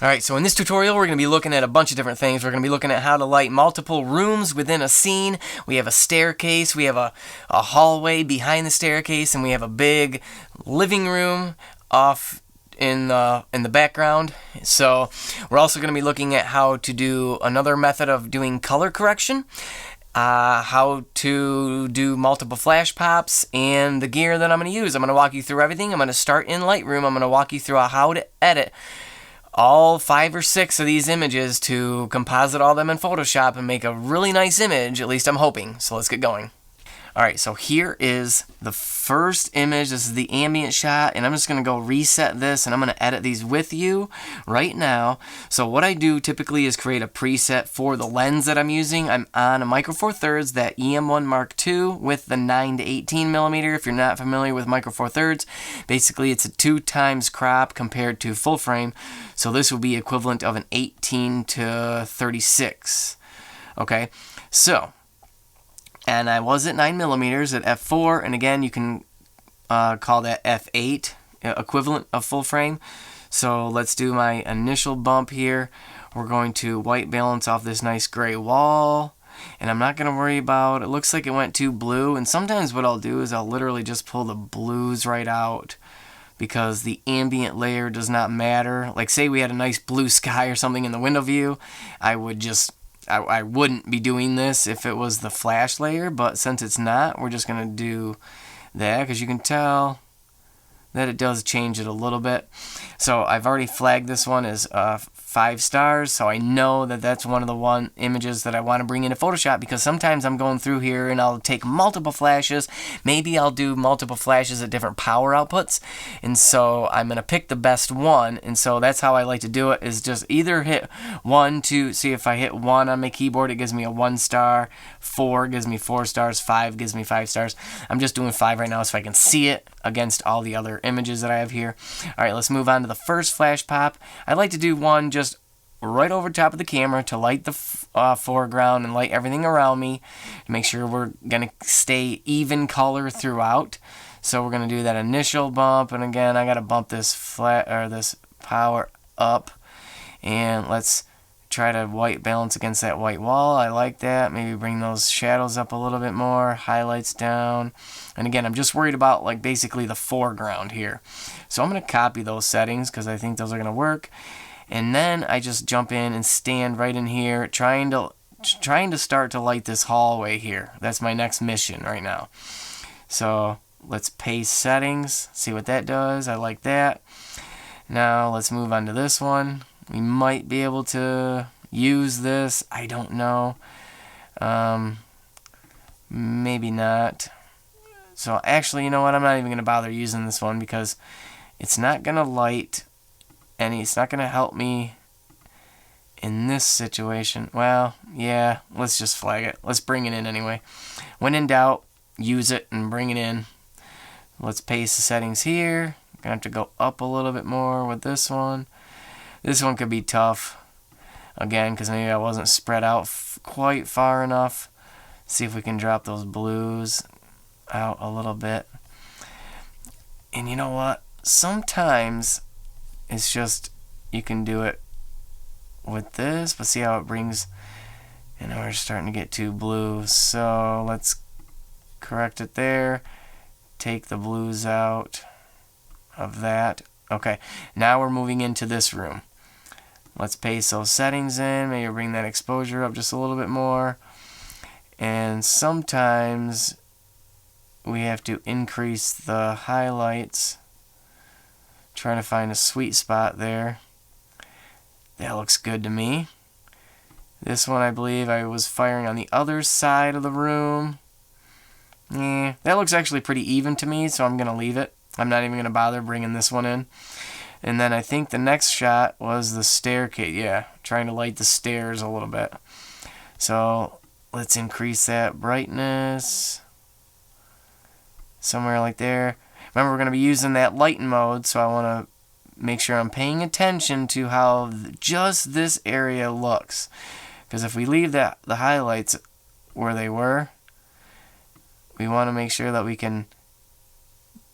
Alright, so in this tutorial we're going to be looking at a bunch of different things. We're going to be looking at how to light multiple rooms within a scene. We have a staircase, we have a hallway behind the staircase, and we have a big living room off in the background. So we're also going to be looking at how to do another method of doing color correction, how to do multiple flash pops, and the gear that I'm going to use. I'm going to walk you through everything. I'm going to start in Lightroom. I'm going to walk you through how to edit all 5 or 6 of these images to composite all them in Photoshop and make a really nice image, at least I'm hoping. So let's get going. Alright, so here is the first image. This is the ambient shot, and I'm just going to go reset this, and I'm going to edit these with you right now. So what I do typically is create a preset for the lens that I'm using. I'm on a Micro Four Thirds, that EM1 Mark II with the 9 to 18 millimeter. If you're not familiar with Micro Four Thirds, basically it's a 2 times crop compared to full frame. So this will be equivalent of an 18 to 36. Okay, so and I was at 9 millimeters at f4, and again you can call that f8 equivalent of full frame. So let's do my initial bump here. We're going to white balance off this nice gray wall, and I'm not going to worry about, it looks like it went too blue, and sometimes what I'll do is I'll literally just pull the blues right out because the ambient layer does not matter. Like say we had a nice blue sky or something in the window view, I wouldn't be doing this if it was the flash layer, but since it's not, we're just going to do that because you can tell that it does change it a little bit. So I've already flagged this one as 5 stars, so I know that that's one of the images that I want to bring into Photoshop, because sometimes I'm going through here and I'll take multiple flashes. Maybe I'll do multiple flashes at different power outputs, and so I'm going to pick the best one, and so that's how I like to do it, is just either hit 1, 2, see if I hit 1 on my keyboard, it gives me a 1 star, 4 gives me 4 stars, 5 gives me 5 stars. I'm just doing 5 right now so I can see it against all the other images that I have here. Alright, let's move on to the first flash pop. I like to do one just right over top of the camera to light the foreground and light everything around me, to make sure we're going to stay even color throughout. So we're going to do that initial bump, and again I got to bump this this power up, and let's try to white balance against that white wall. I like that. Maybe bring those shadows up a little bit more, highlights down. And again, I'm just worried about like basically the foreground here. So I'm going to copy those settings because I think those are going to work. And then I just jump in and stand right in here, trying to start to light this hallway here. That's my next mission right now. So let's paste settings, see what that does. I like that. Now let's move on to this one. We might be able to use this. I don't know. Maybe not. So actually, you know what? I'm not even going to bother using this one because it's not going to light any. It's not going to help me in this situation. Well, yeah, let's just flag it. Let's bring it in anyway. When in doubt, use it and bring it in. Let's paste the settings here. I'm going to have to go up a little bit more with this one. This one could be tough, again, because maybe I wasn't spread out quite far enough. See if we can drop those blues out a little bit. And you know what? Sometimes it's just, you can do it with this, but see how it brings, and now we're starting to get too blue. So let's correct it there. Take the blues out of that. Okay, now we're moving into this room. Let's paste those settings in. Maybe bring that exposure up just a little bit more. And sometimes we have to increase the highlights. Trying to find a sweet spot there. That looks good to me. This one, I believe I was firing on the other side of the room. That looks actually pretty even to me, so I'm going to leave it. I'm not even going to bother bringing this one in. And then I think the next shot was the staircase. Yeah, trying to light the stairs a little bit. So let's increase that brightness somewhere like there. Remember, we're going to be using that lighten mode, so I want to make sure I'm paying attention to how just this area looks. Because if we leave the highlights where they were, we want to make sure that we can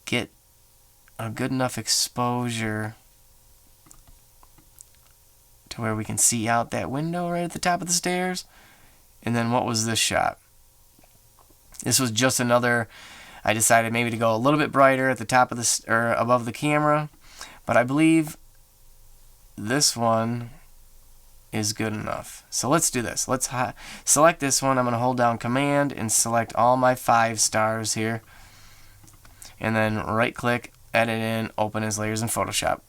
get a good enough exposure to where we can see out that window right at the top of the stairs. And then what was this shot? This was just another, I decided maybe to go a little bit brighter at the top of the, or above the camera, but I believe this one is good enough. So let's do this. Let's select this one. I'm going to hold down Command and select all my 5 stars here. And then right click, edit in, open as layers in Photoshop.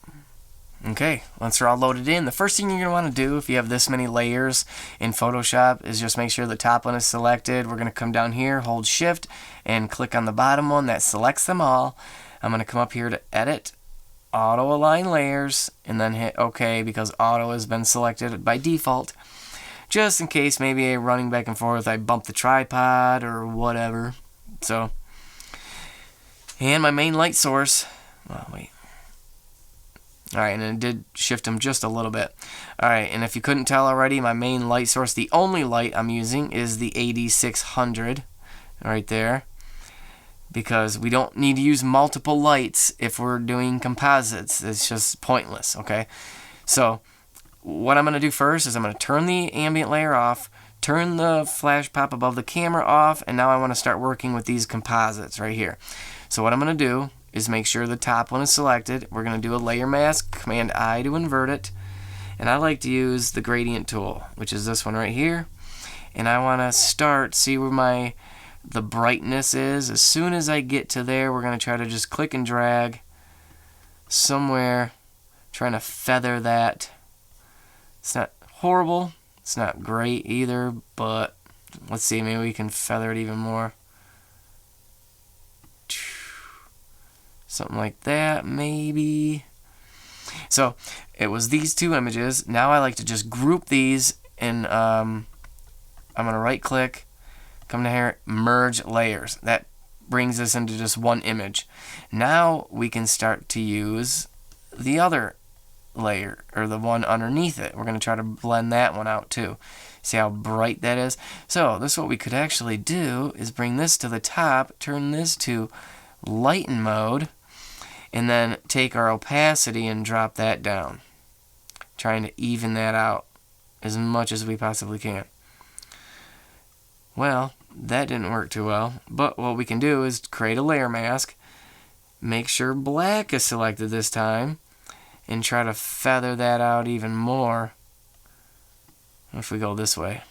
Okay, once they're all loaded in, the first thing you're going to want to do if you have this many layers in Photoshop is just make sure the top one is selected. We're going to come down here, hold Shift, and click on the bottom one that selects them all. I'm going to come up here to Edit, Auto Align Layers, and then hit OK because Auto has been selected by default. Just in case maybe running back and forth I bump the tripod or whatever. So, and my main light source, well, wait. Alright, and it did shift them just a little bit. Alright, and if you couldn't tell already, my main light source, the only light I'm using is the AD600 right there. Because we don't need to use multiple lights if we're doing composites. It's just pointless, okay? So, what I'm going to do first is I'm going to turn the ambient layer off, turn the flash pop above the camera off, and now I want to start working with these composites right here. So what I'm going to do is make sure the top one is selected. We're going to do a layer mask, Command I to invert it. And I like to use the gradient tool, which is this one right here. And I want to start, see where the brightness is. As soon as I get to there, we're going to try to just click and drag somewhere, trying to feather that. It's not horrible. It's not great either, but let's see, maybe we can feather it even more. Something like that, maybe. So, it was these 2 images. Now I like to just group these, and I'm going to right click, come to here, merge layers. That brings us into just one image. Now we can start to use the other layer, or the one underneath it. We're going to try to blend that one out too. See how bright that is? So, this is what we could actually do, is bring this to the top, turn this to lighten mode, and then take our opacity and drop that down, trying to even that out as much as we possibly can. Well, that didn't work too well, but what we can do is create a layer mask, make sure black is selected this time, and try to feather that out even more. If we go this way,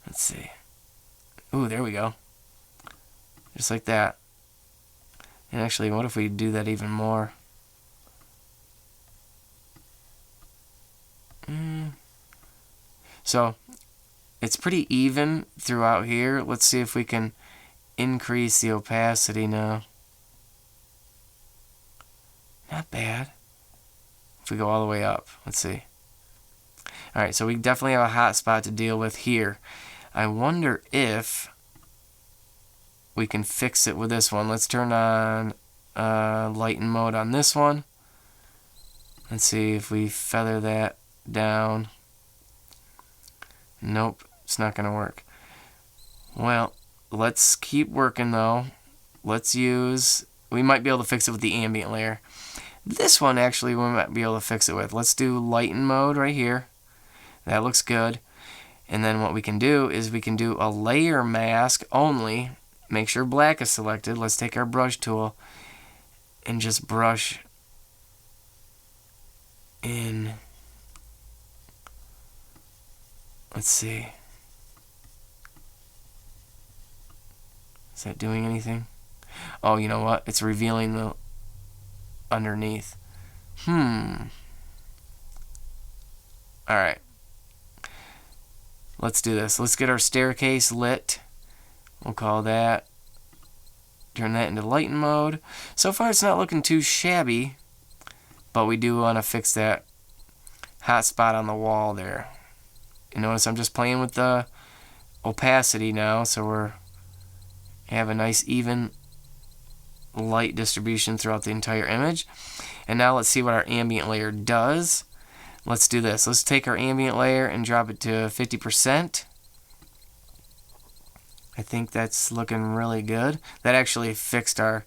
let's see. Ooh, there we go. Just like that. And actually, what if we do that even more? So, it's pretty even throughout here. Let's see if we can increase the opacity now. Not bad. If we go all the way up, let's see. Alright, so we definitely have a hot spot to deal with here. I wonder if we can fix it with this one. Let's turn on lighten mode on this one. Let's see if we feather that down. Nope, it's not going to work. Well, let's keep working though. Let's use, we might be able to fix it with the ambient layer. This one actually we might be able to fix it with. Let's do lighten mode right here. That looks good. And then what we can do is we can do a layer mask only. Make sure black is selected. Let's take our brush tool and just brush in. Let's see. Is that doing anything? Oh, you know what? It's revealing the underneath. Alright. Let's do this. Let's get our staircase lit. We'll call that. Turn that into lighten mode. So far it's not looking too shabby, but we do want to fix that hot spot on the wall there. You notice I'm just playing with the opacity now, so we have a nice even light distribution throughout the entire image. And now let's see what our ambient layer does. Let's do this. Let's take our ambient layer and drop it to 50%. I think that's looking really good. That actually fixed our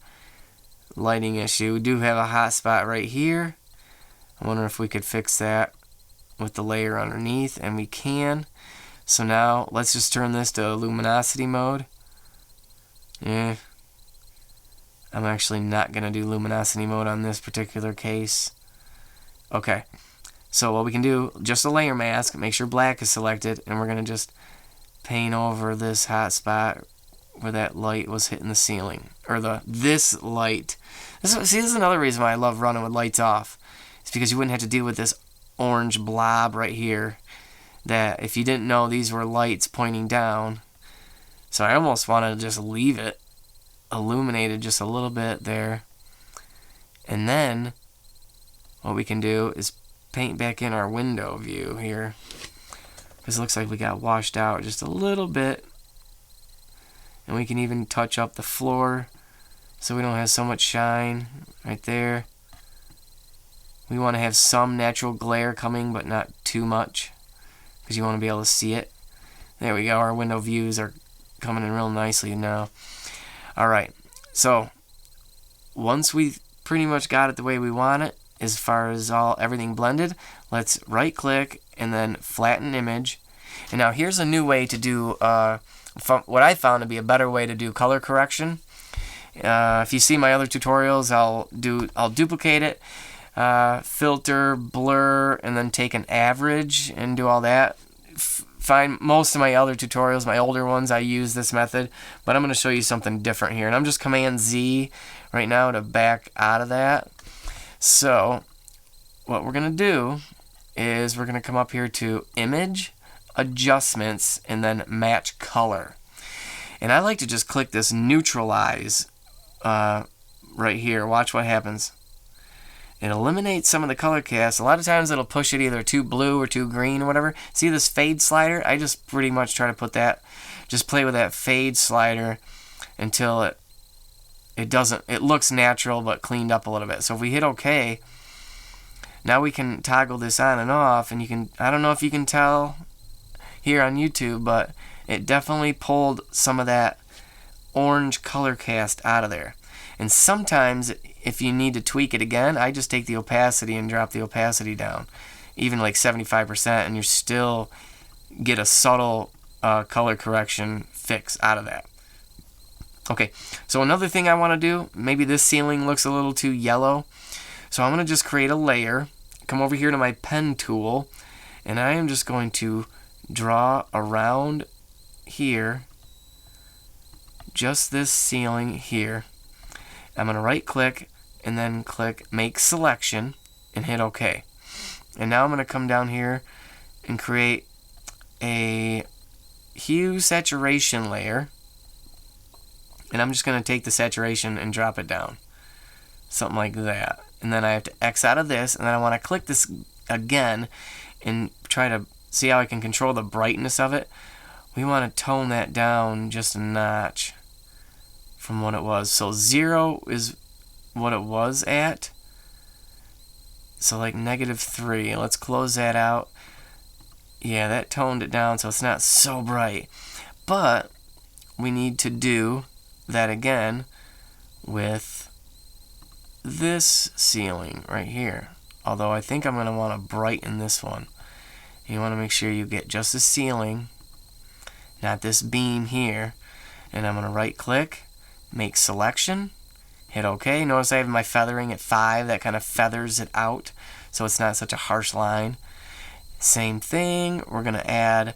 lighting issue. We do have a hot spot right here. I wonder if we could fix that with the layer underneath, and we can. So now let's just turn this to luminosity mode. I'm actually not going to do luminosity mode on this particular case. Okay, so what we can do, just a layer mask, make sure black is selected, and we're going to just paint over this hot spot where that light was hitting the ceiling, or this light. This is another reason why I love running with lights off. It's because you wouldn't have to deal with this orange blob right here, that if you didn't know these were lights pointing down. So I almost want to just leave it illuminated just a little bit there. And then what we can do is paint back in our window view here, because it looks like we got washed out just a little bit. And we can even touch up the floor so we don't have so much shine right there. We want to have some natural glare coming, but not too much, because you want to be able to see it. There we go. Our window views are coming in real nicely now. Alright, so once we've pretty much got it the way we want it, as far as everything blended, let's right click and then flatten image. And now here's a new way to do what I found to be a better way to do color correction. If you see my other tutorials, I'll duplicate it, filter, blur, and then take an average and do all that. Find most of my other tutorials, my older ones, I use this method, but I'm going to show you something different here. And I'm just Command Z right now to back out of that. So what we're going to do is we're going to come up here to Image, Adjustments, and then Match Color. And I like to just click this Neutralize right here. Watch what happens. It eliminates some of the color cast. A lot of times it'll push it either too blue or too green or whatever. See this fade slider? I just pretty much try to put that, just play with that fade slider until it looks natural but cleaned up a little bit. So if we hit OK, now we can toggle this on and off, and you can, I don't know if you can tell here on YouTube, but it definitely pulled some of that orange color cast out of there. And sometimes if you need to tweak it again, I just take the opacity and drop the opacity down, even like 75%, and you still get a subtle color correction fix out of that. Okay, so another thing I want to do, maybe this ceiling looks a little too yellow, so I'm going to just create a layer, come over here to my pen tool, and I am just going to draw around here, just this ceiling here. I'm going to right click and then click Make Selection and hit OK. And now I'm going to come down here and create a hue saturation layer. And I'm just going to take the saturation and drop it down. Something like that. And then I have to X out of this, and then I want to click this again and try to see how I can control the brightness of it. We want to tone that down just a notch from what it was. So 0 is what it was at. So like -3. Let's close that out. Yeah, that toned it down so it's not so bright. But we need to do that again with this ceiling right here. Although I think I'm going to want to brighten this one. You want to make sure you get just the ceiling, not this beam here. And I'm going to right click, make selection, hit OK. Notice I have my feathering at 5. That kind of feathers it out so it's not such a harsh line. Same thing, we're going to add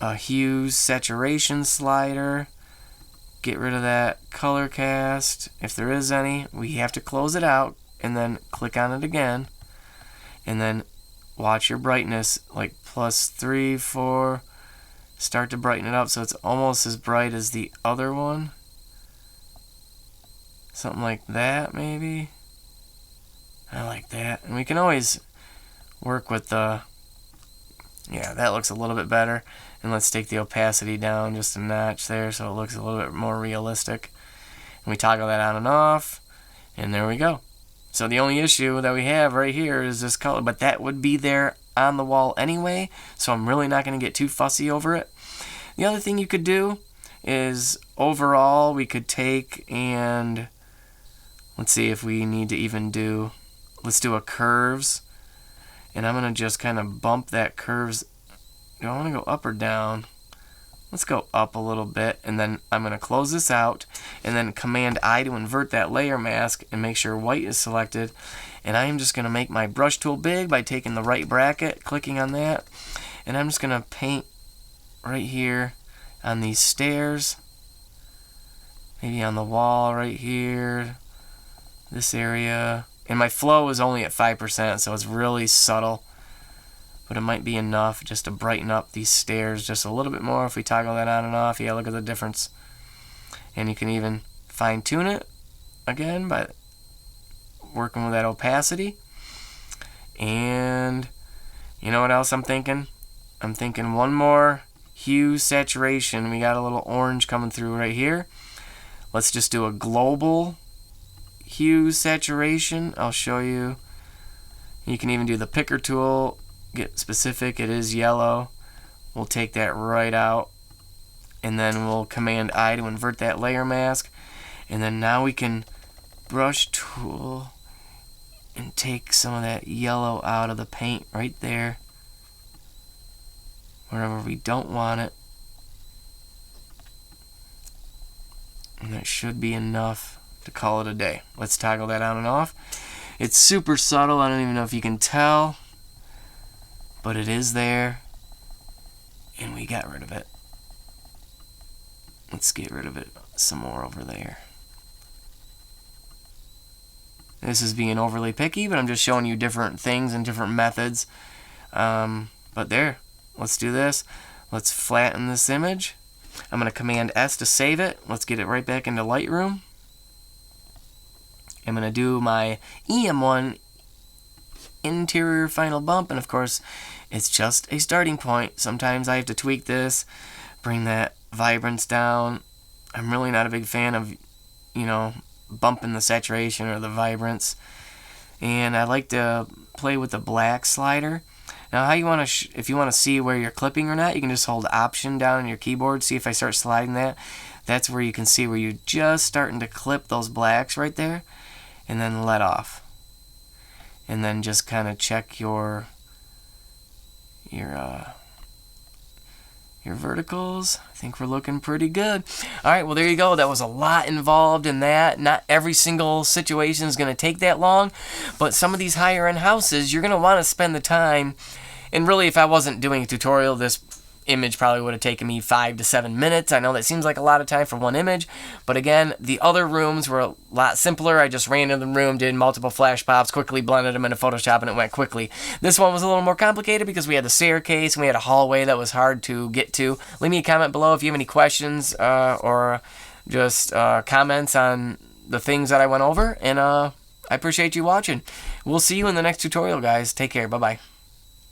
a hue saturation slider. Get rid of that color cast. If there is any, we have to close it out and then click on it again. And then watch your brightness, like +3, 4. Start to brighten it up so it's almost as bright as the other one. Something like that, maybe. I like that. And we can always work with the... Yeah, that looks a little bit better. And let's take the opacity down just a notch there so it looks a little bit more realistic. And we toggle that on and off. And there we go. So the only issue that we have right here is this color. But that would be there on the wall anyway. So I'm really not going to get too fussy over it. The other thing you could do is overall we could take and... Let's see if we need to even do let's do a curves. And I'm going to just kind of bump that curves. Do I want to go up or down? Let's go up a little bit, and then I'm going to close this out, and then Command I to invert that layer mask and make sure white is selected. And I am just going to make my brush tool big by taking the right bracket, clicking on that, and I'm just going to paint right here on these stairs, maybe on the wall right here, this area. And my flow is only at 5%, so it's really subtle. But it might be enough just to brighten up these stairs just a little bit more if we toggle that on and off. Yeah, look at the difference. And you can even fine-tune it again by working with that opacity. And you know what else I'm thinking? I'm thinking one more hue saturation. We got a little orange coming through right here. Let's just do a global hue saturation. I'll show you. You can even do the picker tool. Get specific. It is yellow. We'll take that right out, and then we'll Command I to invert that layer mask, and then now we can brush tool and take some of that yellow out of the paint right there wherever we don't want it, and that should be enough to call it a day. Let's toggle that on and off. It's super subtle. I don't even know if you can tell, but it is there, and we got rid of it. Let's get rid of it some more over there. This is being overly picky, but I'm just showing you different things and different methods. But there, let's do this. Let's flatten this image. I'm going to Command S to save it. Let's get it right back into Lightroom. I'm going to do my EM1 interior final bump, and of course it's just a starting point. Sometimes I have to tweak this, bring that vibrance down. I'm really not a big fan of, you know, bumping the saturation or the vibrance, and I like to play with the black slider. Now how you want to if you want to see where you're clipping or not, you can just hold Option down on your keyboard. See if I start sliding that, that's where you can see where you're just starting to clip those blacks right there, and then let off. And then just kind of check your verticals. I think we're looking pretty good. All right, well, there you go. That was a lot involved in that. Not every single situation is going to take that long, but some of these higher end houses, you're going to want to spend the time. And really, if I wasn't doing a tutorial, this image probably would have taken me 5 to 7 minutes. I know that seems like a lot of time for one image, but again, the other rooms were a lot simpler. I just ran into the room, did multiple flash pops, quickly blended them into Photoshop, and it went quickly. This one was a little more complicated because we had the staircase and we had a hallway that was hard to get to. Leave me a comment below if you have any questions or just comments on the things that I went over, and I appreciate you watching. We'll see you in the next tutorial, guys. Take care. Bye-bye.